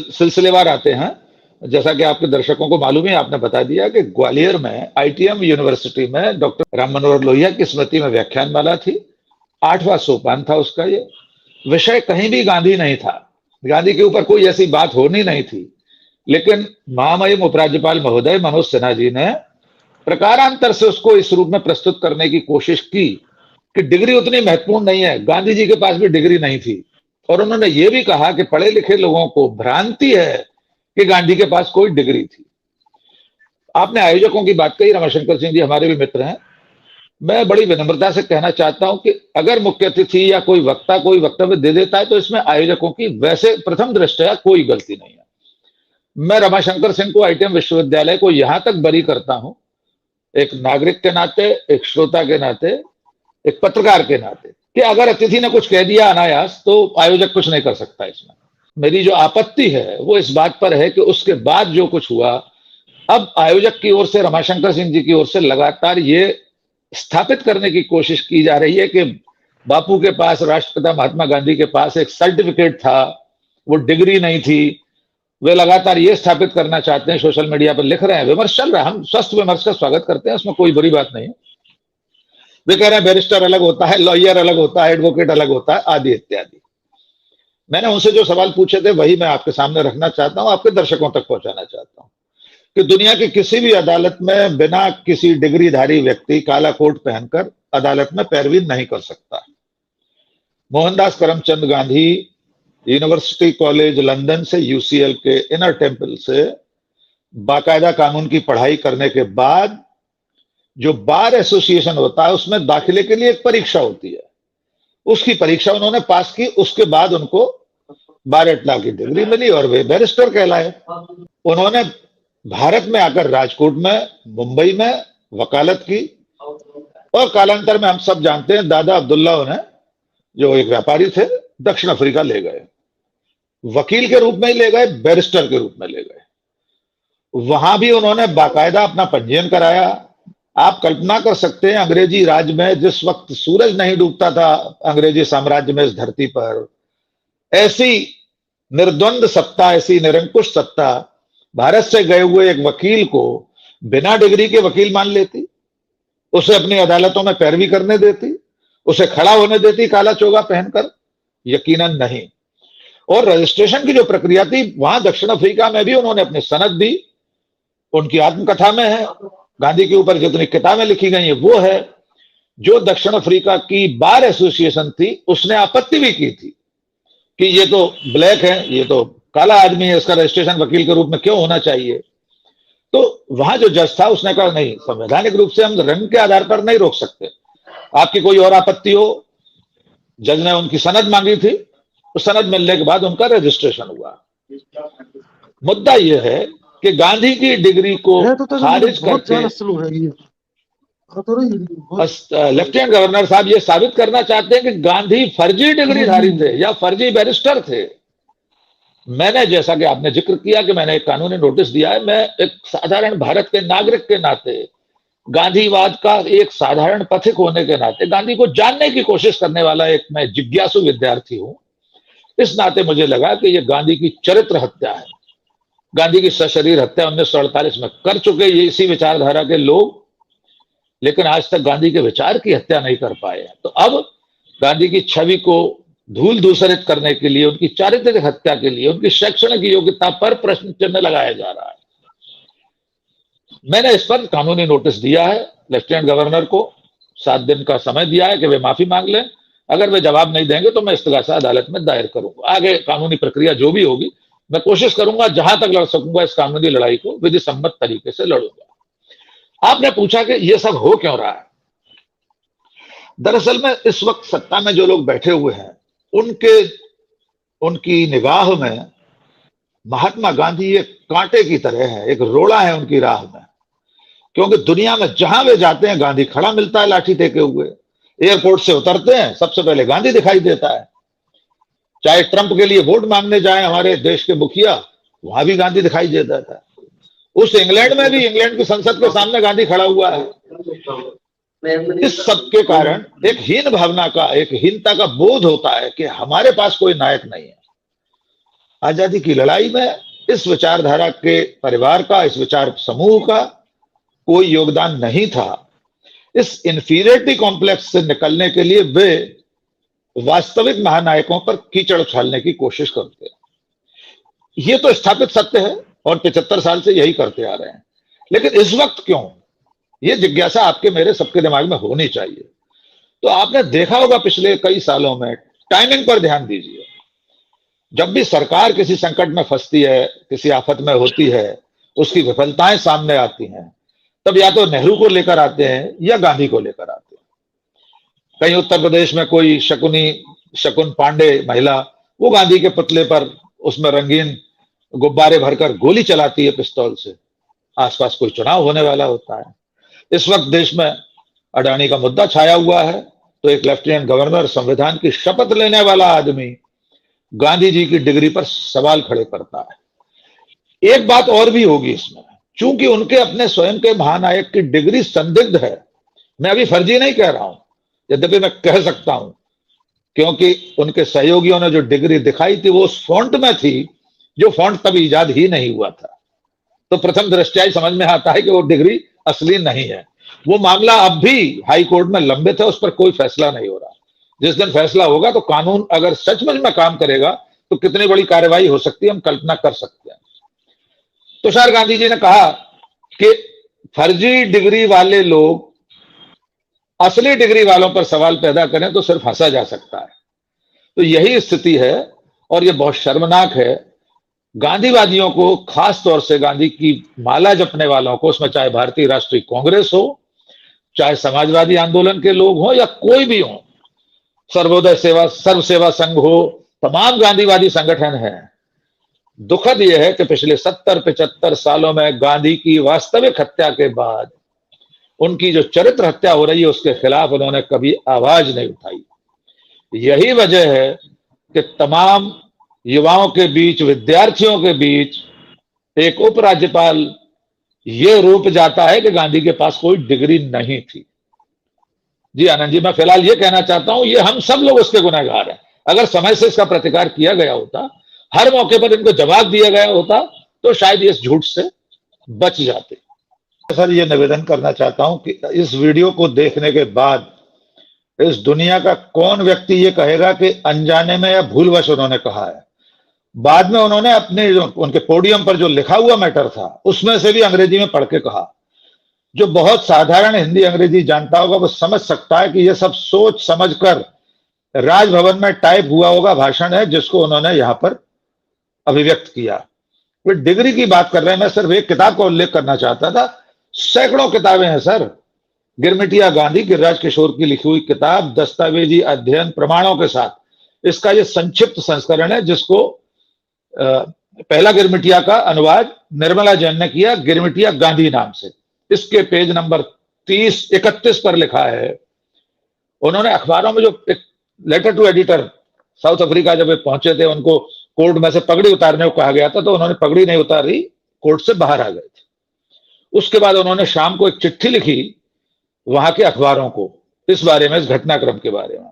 सिलसिलेवार आते हैं। जैसा कि आपके दर्शकों को मालूम है, आपने बता दिया कि ग्वालियर में आईटीएम यूनिवर्सिटी में डॉक्टर राम मनोहर लोहिया की स्मृति में व्याख्यानमाला थी। 8वां सोपान था उसका। ये विषय कहीं भी गांधी नहीं था, गांधी के ऊपर कोई ऐसी बात होनी नहीं थी, लेकिन महामहिम उपराज्यपाल महोदय मनोज सिन्हा जी ने प्रकारांतर से उसको इस रूप में प्रस्तुत करने की कोशिश की कि डिग्री उतनी महत्वपूर्ण नहीं है। गांधी जी के पास भी डिग्री नहीं थी। और उन्होंने ये भी कहा कि पढ़े लिखे लोगों को भ्रांति है कि गांधी के पास कोई डिग्री थी। आपने आयोजकों की बात कही, रमाशंकर सिंह जी हमारे भी मित्र हैं। मैं बड़ी विनम्रता से कहना चाहता हूं कि अगर मुख्य अतिथि या कोई वक्ता कोई वक्तव्य दे देता है तो इसमें आयोजकों की वैसे प्रथम दृष्टया कोई गलती नहीं है। मैं रमाशंकर सिंह को, आईटीएम विश्वविद्यालय को यहां तक बरी करता हूं, एक नागरिक के नाते, एक श्रोता के नाते, एक पत्रकार के नाते, कि अगर अतिथि ने कुछ कह दिया अनायास तो आयोजक कुछ नहीं कर सकता इसमें। मेरी जो आपत्ति है वो इस बात पर है कि उसके बाद जो कुछ हुआ, अब आयोजक की ओर से, रमाशंकर सिंह जी की ओर से लगातार ये स्थापित करने की कोशिश की जा रही है कि बापू के पास, राष्ट्रपिता महात्मा गांधी के पास एक सर्टिफिकेट था, वो डिग्री नहीं थी। वे लगातार ये स्थापित करना चाहते हैं, सोशल मीडिया पर लिख रहे हैं, विमर्श चल रहा है, हम स्वस्थ विमर्श का स्वागत करते हैं, उसमें कोई बुरी बात नहीं है। वे कह रहे हैं बैरिस्टर अलग होता है, लॉयर अलग होता है, एडवोकेट अलग होता है, आदि इत्यादि। मैंने उनसे जो सवाल पूछे थे वही मैं आपके सामने रखना चाहता हूं, आपके दर्शकों तक पहुंचाना चाहता हूं कि दुनिया की किसी भी अदालत में बिना किसी डिग्रीधारी व्यक्ति काला कोट पहनकर अदालत में पैरवी नहीं कर सकता। Mohandas Karamchand Gandhi university college London से, यूसीएल के इनर टेम्पल से बाकायदा कानून की पढ़ाई करने के बाद जो बार एसोसिएशन होता है उसमें दाखिले के लिए एक परीक्षा होती है, उसकी परीक्षा उन्होंने पास की। उसके बाद उनको बार एट लॉ की डिग्री मिली और वे बैरिस्टर कहलाए। उन्होंने भारत में आकर राजकोट में, मुंबई में वकालत की और कालांतर में हम सब जानते हैं दादा अब्दुल्ला उन्हें, जो एक व्यापारी थे, दक्षिण अफ्रीका ले गए। वकील के रूप में ही ले गए, बैरिस्टर के रूप में ले गए। वहां भी उन्होंने बाकायदा अपना पंजीयन कराया। आप कल्पना कर सकते हैं अंग्रेजी राज में, जिस वक्त सूरज नहीं डूबता था अंग्रेजी साम्राज्य में इस धरती पर, ऐसी निर्द्वंद सत्ता, ऐसी निरंकुश सत्ता भारत से गए हुए एक वकील को बिना डिग्री के वकील मान लेती, उसे अपनी अदालतों में पैरवी करने देती, उसे खड़ा होने देती काला चोगा पहनकर? यकीनन नहीं। और रजिस्ट्रेशन की जो प्रक्रिया थी वहां दक्षिण अफ्रीका में भी उन्होंने अपनी सनद दी, उनकी आत्मकथा में है, गांधी के ऊपर जितनी किताबें लिखी गई है वो है। जो दक्षिण अफ्रीका की बार एसोसिएशन थी उसने आपत्ति भी की थी कि ये तो ब्लैक है, ये तो काला आदमी है, इसका रजिस्ट्रेशन वकील के रूप में क्यों होना चाहिए। तो वहां जो जज था उसने कहा नहीं, संवैधानिक रूप से हम रंग के आधार पर नहीं रोक सकते, आपकी कोई और आपत्ति हो। जज ने उनकी सनद मांगी थी, उस सनद मिलने के बाद उनका रजिस्ट्रेशन हुआ। मुद्दा यह है कि गांधी की डिग्री को खारिज करके लेफ्टिनेंट गवर्नर साहब ये साबित करना चाहते हैं कि गांधी फर्जी डिग्रीधारी थे या फर्जी बैरिस्टर थे। मैंने, जैसा कि आपने जिक्र किया कि मैंने एक कानूनी नोटिस दिया है, मैं एक साधारण भारत के नागरिक के नाते, गांधीवाद का एक साधारण पथिक होने के नाते, गांधी को जानने की कोशिश करने वाला एक मैं जिज्ञासु विद्यार्थी हूं। इस नाते मुझे लगा कि यह गांधी की चरित्र हत्या है, गांधी की सशरीर हत्या 1948 में कर चुके ये इसी विचारधारा के लोग, लेकिन आज तक गांधी के विचार की हत्या नहीं कर पाए। तो अब गांधी की छवि को धूल धूसरित करने के लिए, उनकी चारित्रिक हत्या के लिए, उनकी शैक्षणिक योग्यता पर प्रश्न चिन्ह लगाया जा रहा है। मैंने इस पर कानूनी नोटिस दिया है, लेफ्टिनेंट गवर्नर को 7 दिन का समय दिया है कि वे माफी मांग लें। अगर वे जवाब नहीं देंगे तो मैं इस्तिगासा अदालत में दायर करूंगा। आगे कानूनी प्रक्रिया जो भी होगी मैं कोशिश करूंगा जहां तक लड़ सकूंगा इस कानूनी लड़ाई को विधि सम्मत तरीके से लड़ूंगा। आपने पूछा कि यह सब हो क्यों रहा है। दरअसल में इस वक्त सत्ता में जो लोग बैठे हुए हैं उनकी निगाह में महात्मा गांधी एक कांटे की तरह है, एक रोड़ा है उनकी राह में। क्योंकि दुनिया में जहां वे जाते हैं गांधी खड़ा मिलता है लाठी टेके हुए। एयरपोर्ट से उतरते हैं सबसे पहले गांधी दिखाई देता है। चाहे ट्रंप के लिए वोट मांगने जाए हमारे देश के मुखिया, वहां भी गांधी दिखाई देता था। उस इंग्लैंड में भी, इंग्लैंड की संसद के सामने गांधी खड़ा हुआ है। इस सब के कारण एक हीन भावना का, एक हीनता का बोध होता है कि हमारे पास कोई नायक नहीं है। आजादी की लड़ाई में इस विचारधारा के परिवार का, इस विचार समूह का कोई योगदान नहीं था। इस इंफीरियरिटी कॉम्प्लेक्स से निकलने के लिए वे वास्तविक महानायकों पर कीचड़ उछालने की कोशिश करते हैं। ये तो स्थापित सत्य है और 75 साल से यही करते आ रहे हैं। लेकिन इस वक्त क्यों, ये जिज्ञासा आपके मेरे सबके दिमाग में होनी चाहिए। तो आपने देखा होगा पिछले कई सालों में, टाइमिंग पर ध्यान दीजिए, जब भी सरकार किसी संकट में फंसती है, किसी आफत में होती है, उसकी विफलताएं सामने आती हैं, तब या तो नेहरू को लेकर आते हैं या गांधी को लेकर आते हैं। कहीं उत्तर प्रदेश में कोई शकुन पांडे महिला, वो गांधी के पुतले पर उसमें रंगीन गुब्बारे भरकर गोली चलाती है पिस्तौल से। आसपास कोई चुनाव होने वाला होता है। इस वक्त देश में अडानी का मुद्दा छाया हुआ है, तो एक लेफ्टिनेंट गवर्नर, संविधान की शपथ लेने वाला आदमी गांधी जी की डिग्री पर सवाल खड़े करता है। एक बात और भी होगी इसमें, चूंकि उनके अपने स्वयं के महानायक की डिग्री संदिग्ध है। मैं अभी फर्जी नहीं कह रहा हूं, यद्यपि मैं कह सकता हूं, क्योंकि उनके सहयोगियों ने जो डिग्री दिखाई थी वो उस फॉन्ट में थी जो फॉन्ट तब इजाद ही नहीं हुआ था। तो प्रथम दृष्टया ही समझ में आता है कि वो डिग्री असली नहीं है। वो मामला अब भी हाई कोर्ट में लंबित है, उस पर कोई फैसला नहीं हो रहा। जिस दिन फैसला होगा तो कानून अगर सचमुच में काम करेगा तो कितनी बड़ी कार्रवाई हो सकती है, हम कल्पना कर सकते हैं। तुषार गांधी जी ने कहा कि फर्जी डिग्री वाले लोग असली डिग्री वालों पर सवाल पैदा करें तो सिर्फ हंसा जा सकता है। तो यही स्थिति है और यह बहुत शर्मनाक है। गांधीवादियों को, खास तौर से गांधी की माला जपने वालों को, उसमें चाहे भारतीय राष्ट्रीय कांग्रेस हो, चाहे समाजवादी आंदोलन के लोग हो या कोई भी हो, सर्वोदय सेवा, सर्व सेवा संघ हो, तमाम गांधीवादी संगठन हैं। दुखद यह है कि पिछले 70-75 सालों में गांधी की वास्तविक हत्या के बाद उनकी जो चरित्र हत्या हो रही है उसके खिलाफ उन्होंने कभी आवाज नहीं उठाई। यही वजह है कि तमाम युवाओं के बीच, विद्यार्थियों के बीच एक उपराज्यपाल ये रूप जाता है कि गांधी के पास कोई डिग्री नहीं थी। जी आनंद जी, मैं फिलहाल ये कहना चाहता हूं, ये हम सब लोग उसके गुनहगार हैं। अगर समय से इसका प्रतिकार किया गया होता, हर मौके पर इनको जवाब दिया गया होता, तो शायद इस झूठ से बच जाते। सर, ये निवेदन करना चाहता हूं कि इस वीडियो को देखने के बाद इस दुनिया का कौन व्यक्ति ये कहेगा कि अनजाने में या भूलवश उन्होंने कहा है। बाद में उन्होंने अपने उनके पोडियम पर जो लिखा हुआ मैटर था उसमें से भी अंग्रेजी में पढ़ के कहा। जो बहुत साधारण हिंदी अंग्रेजी जानता होगा वो समझ सकता है कि यह सब सोच समझकर राजभवन में टाइप हुआ होगा भाषण है जिसको उन्होंने यहां पर अभिव्यक्त किया। वे डिग्री की बात कर रहे हैं। मैं सिर्फ एक किताब का उल्लेख करना चाहता था, सैकड़ों किताबें हैं सर। गिरमिटिया गांधी, गिरिराज किशोर की लिखी हुई किताब, दस्तावेजी अध्ययन प्रमाणों के साथ। इसका यह संक्षिप्त संस्करण है जिसको पहला गिरमिटिया का अनुवाद निर्मला जैन ने किया, गिरमिटिया गांधी नाम से। इसके पेज नंबर 30-31 पर लिखा है। उन्होंने अखबारों में जो एक letter to editor, South Africa जब वे पहुंचे थे, उनको कोर्ट में से पगड़ी उतारने को कहा गया था, तो उन्होंने पगड़ी नहीं उतारी, कोर्ट से बाहर आ गए थे। उसके बाद उन्होंने शाम को एक चिट्ठी लिखी वहां के अखबारों को इस बारे में, इस घटनाक्रम के बारे में।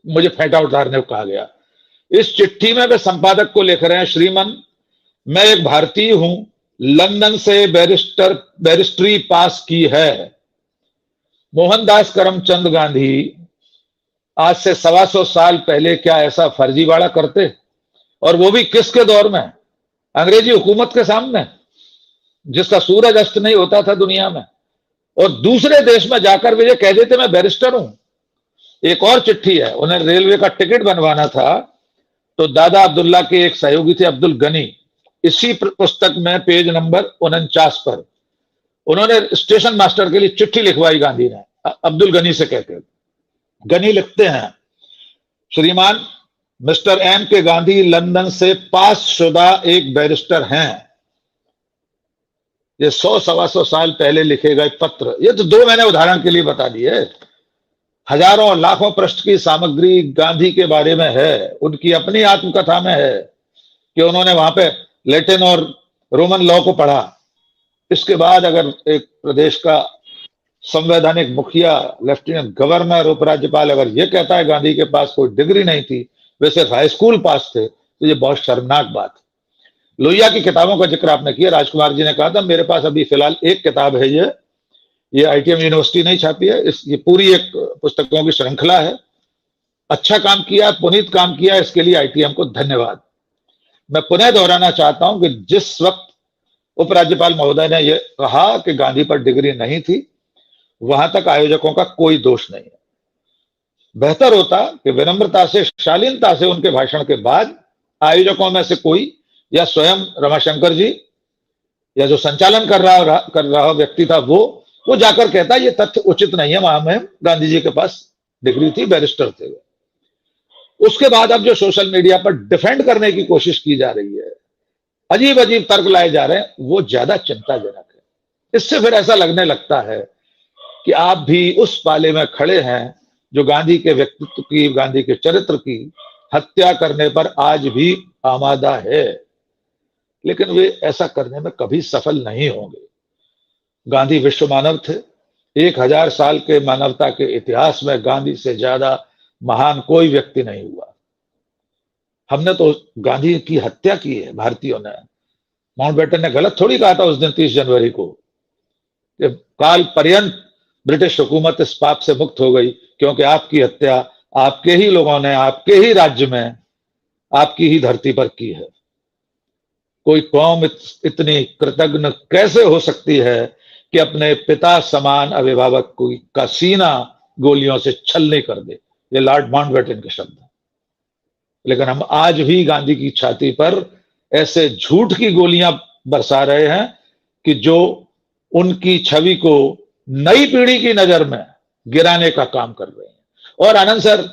मुझे फेंटा उतारने को कहा गया। इस चिट्ठी में वे संपादक को लिख रहे हैं, श्रीमान, मैं एक भारतीय हूं, लंदन से बैरिस्ट्री पास की है। मोहनदास करमचंद गांधी आज से 125 साल पहले क्या ऐसा फर्जीवाड़ा करते, और वो भी किसके दौर में? अंग्रेजी हुकूमत के सामने, जिसका सूरज अस्त नहीं होता था दुनिया में। और दूसरे देश में जाकर वे ये कह देते मैं बैरिस्टर हूं। एक और चिट्ठी है, उन्हें रेलवे का टिकट बनवाना था, तो दादा अब्दुल्ला के एक सहयोगी थे अब्दुल गनी, इसी पुस्तक में पेज नंबर 49 पर उन्होंने स्टेशन मास्टर के लिए चिट्ठी लिखवाई गांधी ने, अब्दुल गनी से कहते। गनी लिखते हैं, श्रीमान मिस्टर एम के गांधी लंदन से पास शुदा एक बैरिस्टर हैं। ये 100-125 साल पहले लिखे गए पत्र, ये तो 2 मैंने उदाहरण के लिए बता दिए। हजारों लाखों पृष्ठ की सामग्री गांधी के बारे में है, उनकी अपनी आत्मकथा में है कि उन्होंने वहां पे लैटिन और रोमन लॉ को पढ़ा। इसके बाद अगर एक प्रदेश का संवैधानिक मुखिया, लेफ्टिनेंट गवर्नर, उपराज्यपाल अगर ये कहता है गांधी के पास कोई डिग्री नहीं थी, वे सिर्फ हाई स्कूल पास थे, तो ये बहुत शर्मनाक बात है। लोहिया की किताबों का जिक्र आपने किया, राजकुमार जी ने कहा था मेरे पास अभी फिलहाल एक किताब है, ये आईटीएम यूनिवर्सिटी नहीं छापी है, ये पूरी एक पुस्तकों की श्रृंखला है। अच्छा काम किया, पुनीत काम किया, इसके लिए आईटीएम को धन्यवाद। मैं पुनः दोहराना चाहता हूं कि जिस वक्त उपराज्यपाल महोदय ने यह कहा कि गांधी पर डिग्री नहीं थी, वहां तक आयोजकों का कोई दोष नहीं है। बेहतर होता कि विनम्रता से, शालीनता से उनके भाषण के बाद आयोजकों में से कोई, या स्वयं रमाशंकर जी, या जो संचालन कर रहा व्यक्ति था, वो जाकर कहता ये तथ्य उचित नहीं है, वहां में गांधी जी के पास डिग्री थी, बैरिस्टर थे। उसके बाद अब जो सोशल मीडिया पर डिफेंड करने की कोशिश की जा रही है, अजीब अजीब तर्क लाए जा रहे हैं, वो ज्यादा चिंताजनक है। इससे फिर ऐसा लगने लगता है कि आप भी उस पाले में खड़े हैं जो गांधी के व्यक्तित्व की, गांधी के चरित्र की हत्या करने पर आज भी आमादा है, लेकिन वे ऐसा करने में कभी सफल नहीं होंगे। गांधी विश्व मानव थे। 1000 साल के मानवता के इतिहास में गांधी से ज्यादा महान कोई व्यक्ति नहीं हुआ। हमने तो गांधी की हत्या की है भारतीयों ने। माउंटबेटन ने गलत थोड़ी कहा था उस दिन 30 जनवरी को कि काल पर्यंत ब्रिटिश हुकूमत इस पाप से मुक्त हो गई क्योंकि आपकी हत्या आपके ही लोगों ने, आपके ही राज्य में, आपकी ही धरती पर की है। कोई कौम इतनी कृतज्ञ कैसे हो सकती है कि अपने पिता समान अभिभावक का सीना गोलियों से छलनी कर दे। ये लॉर्ड माउंटबेटन के शब्द हैं। लेकिन हम आज भी गांधी की छाती पर ऐसे झूठ की गोलियां बरसा रहे हैं कि जो उनकी छवि को नई पीढ़ी की नजर में गिराने का काम कर रहे हैं। और आनंद सर,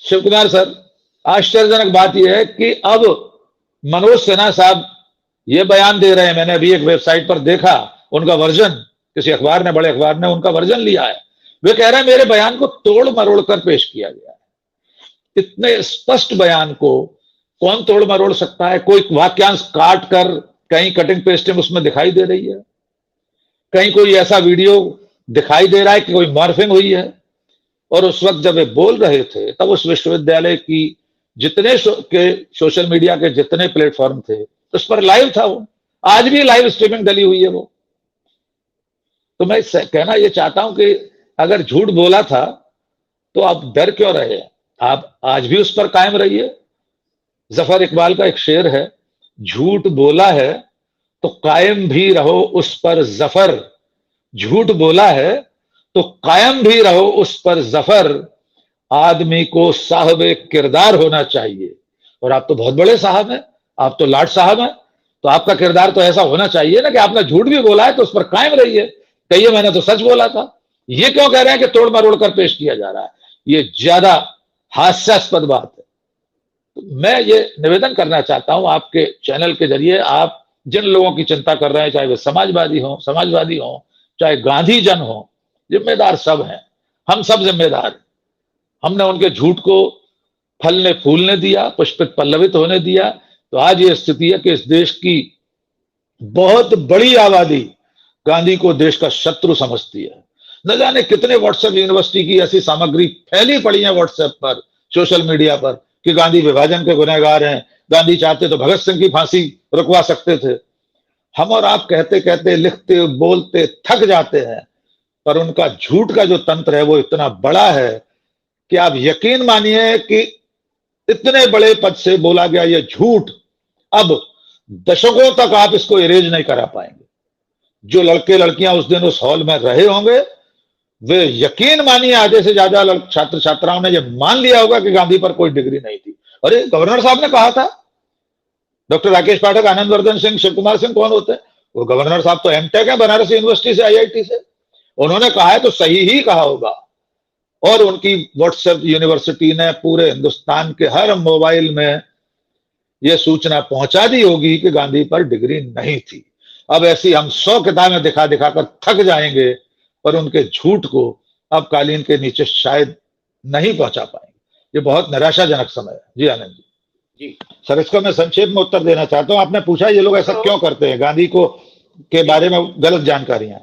शिव कुमार सर, आश्चर्यजनक बात यह है कि अब मनोज सिन्हा साहब ये बयान दे रहे हैं, मैंने अभी एक वेबसाइट पर देखा उनका वर्जन, किसी अखबार ने, बड़े अखबार ने उनका वर्जन लिया है। वे कह रहे हैं मेरे बयान को तोड़ मरोड़ कर पेश किया गया है। इतने स्पष्ट बयान को कौन तोड़ मरोड़ सकता है? कोई वाक्यांश काट कर कहीं कटिंग पेस्टिंग उसमें दिखाई दे रही है, कहीं कोई ऐसा वीडियो दिखाई दे रहा है कि कोई मॉर्फिंग हुई है। और उस वक्त जब वे बोल रहे थे तब उस विश्वविद्यालय की जितने सोशल मीडिया के जितने प्लेटफॉर्म थे उस पर लाइव था वो, आज भी लाइव स्ट्रीमिंग डली हुई है वो। तो मैं कहना यह चाहता हूं कि अगर झूठ बोला था तो आप डर क्यों रहे? आप आज भी उस पर कायम रहिए। जफर इकबाल का एक शेर है, झूठ बोला है तो कायम भी रहो उस पर जफर, झूठ बोला है तो कायम भी रहो उस पर जफर, आदमी को साहब किरदार होना चाहिए। और आप तो बहुत बड़े साहब हैं, आप तो लाट साहब हैं, तो आपका किरदार तो ऐसा होना चाहिए ना कि आपने झूठ भी बोला है तो उस पर कायम रहिए, कहिए मैंने तो सच बोला था। ये क्यों कह रहे हैं कि तोड़ मरोड़ कर पेश किया जा रहा है? ये ज्यादा हास्यास्पद बात है। तो मैं ये निवेदन करना चाहता हूं आपके चैनल के जरिए, आप जिन लोगों की चिंता कर रहे हैं, चाहे वे समाजवादी हो, चाहे गांधी जन हो, जिम्मेदार सब हैं, हम सब जिम्मेदार। हमने उनके झूठ को फलने फूलने दिया, पुष्पित पल्लवित होने दिया, तो आज ये स्थिति है कि इस देश की बहुत बड़ी आबादी गांधी को देश का शत्रु समझती है। न जाने कितने व्हाट्सएप यूनिवर्सिटी की ऐसी सामग्री फैली पड़ी है व्हाट्सएप पर, सोशल मीडिया पर, कि गांधी विभाजन के गुनहगार हैं, गांधी चाहते तो भगत सिंह की फांसी रुकवा सकते थे। हम और आप कहते कहते, लिखते बोलते थक जाते हैं, पर उनका झूठ का जो तंत्र है वो इतना बड़ा है कि आप यकीन मानिए कि इतने बड़े पद से बोला गया ये झूठ अब दशकों तक आप इसको इरेज नहीं करा पाएंगे। जो लड़के लड़कियां उस दिन उस हॉल में रहे होंगे, वे यकीन मानिए आधे से ज्यादा छात्र छात्राओं ने ये मान लिया होगा कि गांधी पर कोई डिग्री नहीं थी। अरे गवर्नर साहब ने कहा था, डॉक्टर राकेश पाठक, आनंद वर्धन सिंह, शिव कुमार सिंह कौन होते हैं? वो गवर्नर साहब तो एमटेक है बनारस यूनिवर्सिटी से, IIT से। उन्होंने कहा है तो सही ही कहा होगा। और उनकी व्हाट्सएप यूनिवर्सिटी ने पूरे हिंदुस्तान के हर मोबाइल में यह सूचना पहुंचा दी होगी कि गांधी पर डिग्री नहीं थी। अब ऐसी हम 100 किताबें दिखा दिखा कर थक जाएंगे, पर उनके झूठ को अब कालीन के नीचे शायद नहीं पहुंचा पाएंगे। ये बहुत निराशाजनक समय है। जी आनंद जी। सर, इसको मैं संक्षेप में उत्तर देना चाहता हूं। आपने पूछा ये लोग ऐसा क्यों करते हैं, गांधी को के बारे में गलत जानकारियां।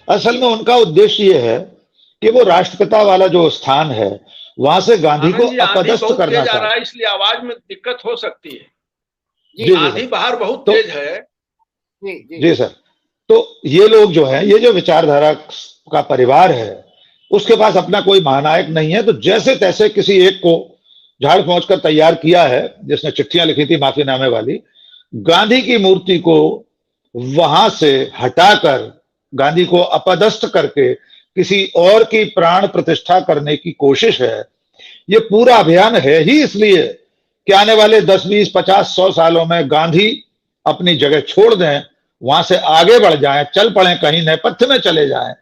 असल में उनका उद्देश्य ये है कि वो राष्ट्रपिता वाला जो स्थान है वहां से गांधी को अपदस्थ करना चाहते हैं। इसलिए आवाज में दिक्कत हो सकती है। जी आंधी बाहर बहुत तेज है। जी सर, तो ये लोग जो है, ये जो विचारधारा का परिवार है, उसके पास अपना कोई महानायक नहीं है, तो जैसे तैसे किसी एक को झाड़ पहुंच कर तैयार किया है, जिसने चिट्ठियां लिखी थी माफीनामे वाली। गांधी की मूर्ति को वहां से हटाकर, गांधी को अपदस्थ करके किसी और की प्राण प्रतिष्ठा करने की कोशिश है। ये पूरा अभियान है ही इसलिए कि आने वाले 10, 20, 50, 100 सालों में गांधी अपनी जगह छोड़ दें, वहां से आगे बढ़ जाएं, चल पड़े, कहीं नेपथ्य में चले जाएं,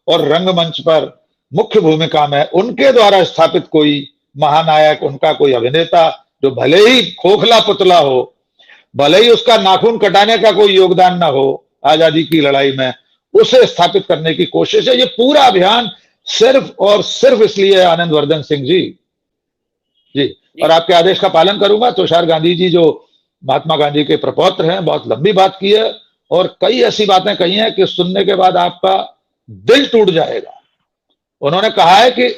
और रंगमंच पर मुख्य भूमिका में उनके द्वारा स्थापित कोई महानायक, उनका कोई अभिनेता, जो भले ही खोखला पुतला हो, भले ही उसका नाखून कटाने का कोई योगदान ना हो आजादी की लड़ाई में, उसे स्थापित करने की कोशिश है। ये पूरा अभियान सिर्फ और सिर्फ इसलिए है आनंदवर्धन सिंह जी। जी, और आपके आदेश का पालन करूंगा। तुषार गांधी जी जो महात्मा गांधी के प्रपौत्र हैं, बहुत लंबी बात की है और कई ऐसी बातें कही हैं कि सुनने के बाद आपका दिल टूट जाएगा। उन्होंने कहा है कि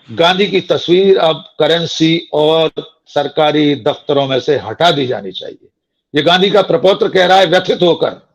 गांधी की तस्वीर अब करेंसी और सरकारी दफ्तरों में से हटा दी जानी चाहिए। ये गांधी का प्रपौत्र कह रहा है, व्यथित होकर।